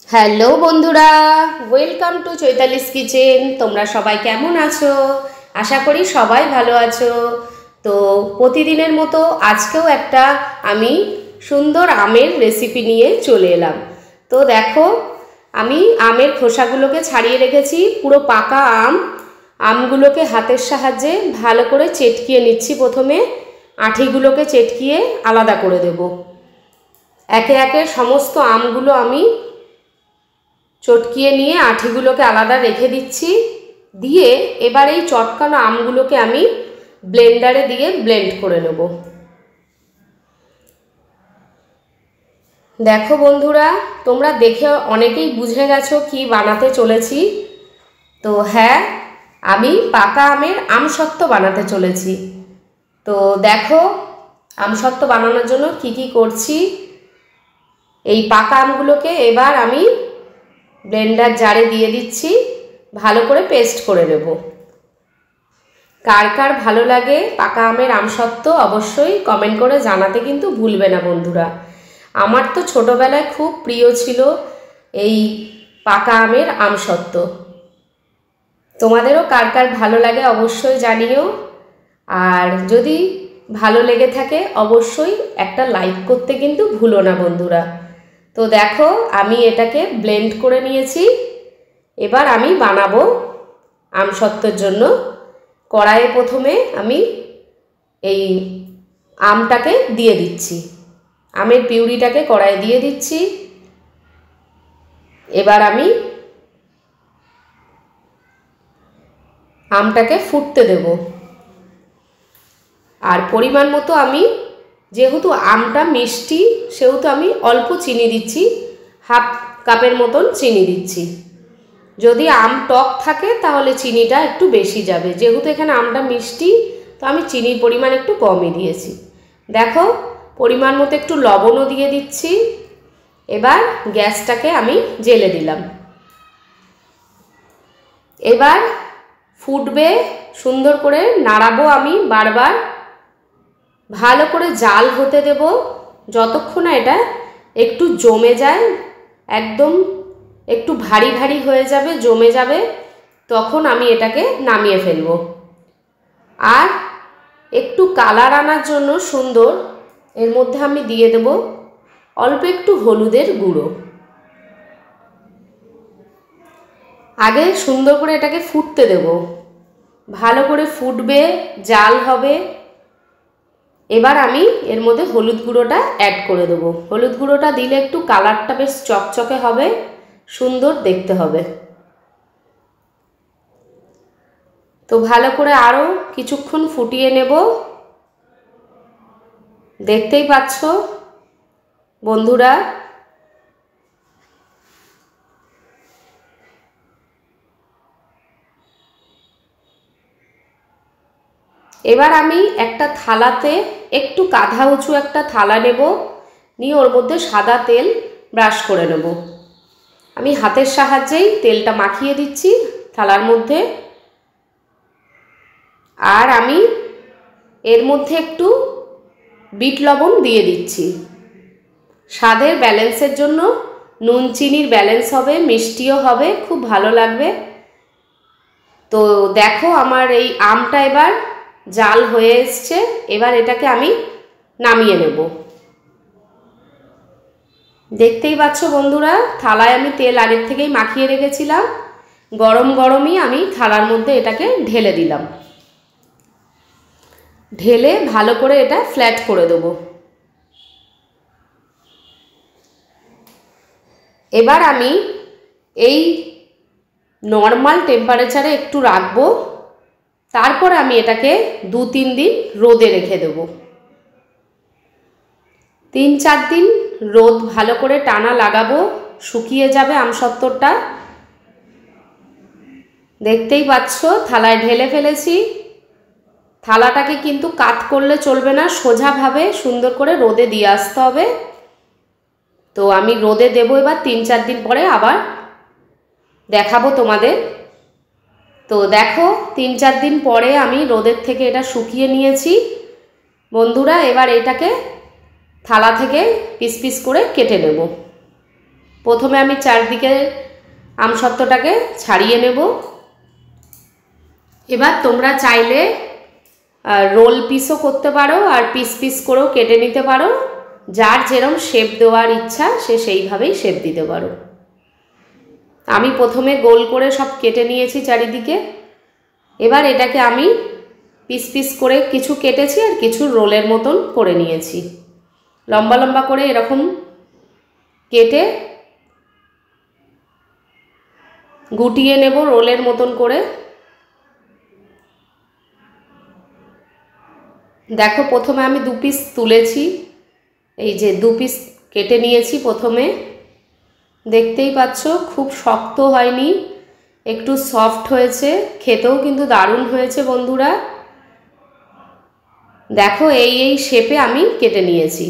Hello বন্ধুরা, welcome to Chaitali's kitchen. তোমরা সবাই কেমন আছো? আশা করি সবাই ভালো আছো। তো প্রতিদিনের মতো আজকেও একটা আমি সুন্দর আমের রেসিপি নিয়ে চলে এলাম। তো দেখো, আমি আমের খোসাগুলোকে ছাড়িয়ে রেখেছি। পুরো পাকা আমগুলোকে হাতের সাহায্যে ভালো করে চেটকিয়ে নিচ্ছি। প্রথমে আঁটিগুলোকে চেটকিয়ে আলাদা করে দেব। একে একে সমস্ত আমগুলো আমি চটকিয়ে নিয়ে আঁটিগুলোকে আলাদা রেখে দিচ্ছি। দিয়ে এবার এই চটকানো আমগুলোকে আমি ব্লেন্ডারে দিয়ে ব্লেন্ড করে নেব। দেখো বন্ধুরা, তোমরা দেখে অনেকেই বুঝে গেছো কি বানাতে চলেছি। তো হ্যাঁ, আমি পাকা আমের আমসত্ত্ব বানাতে চলেছি। তো দেখো, আমসত্ত্ব বানানোর জন্য কি কি করছি। এই পাকা আমগুলোকে এবার আমি ব্লেন্ডার জারে দিয়ে দিচ্ছি, ভালো করে পেস্ট করে নেব। কার কার ভালো লাগে পাকা আমের আমসত্ত্ব অবশ্যই কমেন্ট করে জানাতে কিন্তু ভুলবে না বন্ধুরা। আমার তো ছোটোবেলায় খুব প্রিয় ছিল এই পাকা আমের আমসত্ত্ব। তোমাদেরও কার কার ভালো লাগে অবশ্যই জানিও। আর যদি ভালো লেগে থাকে অবশ্যই একটা লাইক করতে কিন্তু ভুলো না বন্ধুরা। তো দেখো, আমি এটাকে ব্লেন্ড করে নিয়েছি। এবার আমি বানাবো আমসত্ত্বের জন্য। কড়াইয়ে প্রথমে আমি এই আমটাকে দিয়ে দিচ্ছি, আমের পিউরিটাকে কড়াইয়ে দিয়ে দিচ্ছি। এবার আমি আমটাকে ফুটতে দেব। আর পরিমাণ মতো আমি, যেহেতু আমটা মিষ্টি সেহেতু আমি অল্প চিনি দিচ্ছি, হাফ কাপের মতন চিনি দিচ্ছি। যদি আম টক থাকে তাহলে চিনিটা একটু বেশি যাবে, যেহেতু এখানে আমটা মিষ্টি তো আমি চিনির পরিমাণ একটু কমই দিয়েছি। দেখো, পরিমাণ মতো একটু লবণও দিয়ে দিচ্ছি। এবার গ্যাসটাকে আমি জ্বেলে দিলাম। এবার ফুটবে, সুন্দর করে নাড়াবো আমি বারবার, ভালো করে জাল হতে দেব যতক্ষণ না এটা একটু জমে যায়, একদম একটু ভারী ভারী হয়ে যাবে, জমে যাবে, তখন আমি এটাকে নামিয়ে ফেলবো। আর একটু কালার আনার জন্য সুন্দর, এর মধ্যে আমি দিয়ে দেব অল্প একটু হলুদের গুঁড়ো। আগে সুন্দর করে এটাকে ফুটতে দেব, ভালো করে ফুটবে, জাল হবে। এবার আমি এর মধ্যে হলুদ গুঁড়োটা অ্যাড করে দেব। হলুদ গুঁড়োটা দিলে একটু কালারটা বেশ চকচকে হবে, সুন্দর দেখতে হবে। তো ভালো করে আরও কিছুক্ষণ ফুটিয়ে নেব। দেখতেই পাচ্ছ বন্ধুরা, এবার আমি একটা থালাতে, একটু কাঁধা উঁচু একটা থালা নেব, নিয়ে ওর মধ্যে সাদা তেল ব্রাশ করে নেব। আমি হাতের সাহায্যেই তেলটা মাখিয়ে দিচ্ছি থালার মধ্যে। আর আমি এর মধ্যে একটু বিট লবণ দিয়ে দিচ্ছি, স্বাদের ব্যালেন্সের জন্য। নুন চিনির ব্যালেন্স হবে, মিষ্টিও হবে, খুব ভালো লাগবে। তো দেখো, আমার এই আমটা এবার জাল হয়ে এসছে। এবার এটাকে আমি নামিয়ে নেব। দেখতেই পাচ্ছ বন্ধুরা, থালায় আমি তেল আগের থেকেই মাখিয়ে রেখেছিলাম। গরম গরমই আমি থালার মধ্যে এটাকে ঢেলে দিলাম। ঢেলে ভালো করে এটা ফ্ল্যাট করে দেব। এবার আমি এই নর্মাল টেম্পারেচারে একটু রাখবো, তারপর আমি এটাকে 2-3 দিন রোদে রেখে দেব। 3-4 দিন রোদ ভালো করে টানা লাগাবো, শুকিয়ে যাবে আমসত্ত্বটা। দেখতেই পাচ্ছ থালায় ঢেলে ফেলেছি। থালাটাকে কিন্তু কাত করলে চলবে না, সোজাভাবে সুন্দর করে রোদে দিয়ে আসতে হবে। তো আমি রোদে দেবো এবার 3-4 দিন পরে আবার দেখাবো তোমাদের। তো দেখো, 3-4 দিন পরে আমি রোদের থেকে এটা শুকিয়ে নিয়েছি বন্ধুরা। এবার এটাকে থালা থেকে পিস পিস করে কেটে নেব। প্রথমে আমি চারদিকে আমসত্ত্বটাকে ছাড়িয়ে নেব। এবার তোমরা চাইলে রোল পিসও করতে পারো আর পিস পিস করেও কেটে নিতে পারো, যার যেরকম শেপ দেওয়ার ইচ্ছা সে সেইভাবেই শেপ দিতে পারো। আমি প্রথমে গোল করে সব কেটে নিয়েছি চারিদিকে। এবার এটাকে আমি পিস পিস করে কিছু কেটেছি আর কিছু রোলের মতন করে নিয়েছি। লম্বা লম্বা করে এরকম কেটে গুটিয়ে নেব রোলের মতন করে। দেখো প্রথমে আমি 2 পিস তুলেছি, এই যে 2 পিস কেটে নিয়েছি প্রথমে। দেখতেই পাচ্ছ খুব শক্ত হয়নি, একটু সফট হয়েছে, খেতেও কিন্তু দারুণ হয়েছে বন্ধুরা। দেখো এই শেপে আমি কেটে নিয়েছি।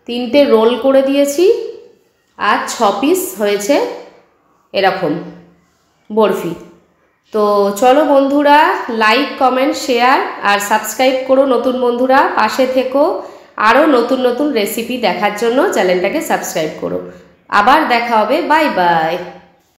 3টে রোল করে দিয়েছি আর 6 পিস হয়েছে এরকম বরফি। তো চলো বন্ধুরা, লাইক কমেন্ট শেয়ার আর সাবস্ক্রাইব করো নতুন বন্ধুরা, পাশে থেকো। আরও নতুন নতুন রেসিপি দেখার জন্য চ্যানেলটাকে সাবস্ক্রাইব করো। আবার দেখা হবে, বাই বাই।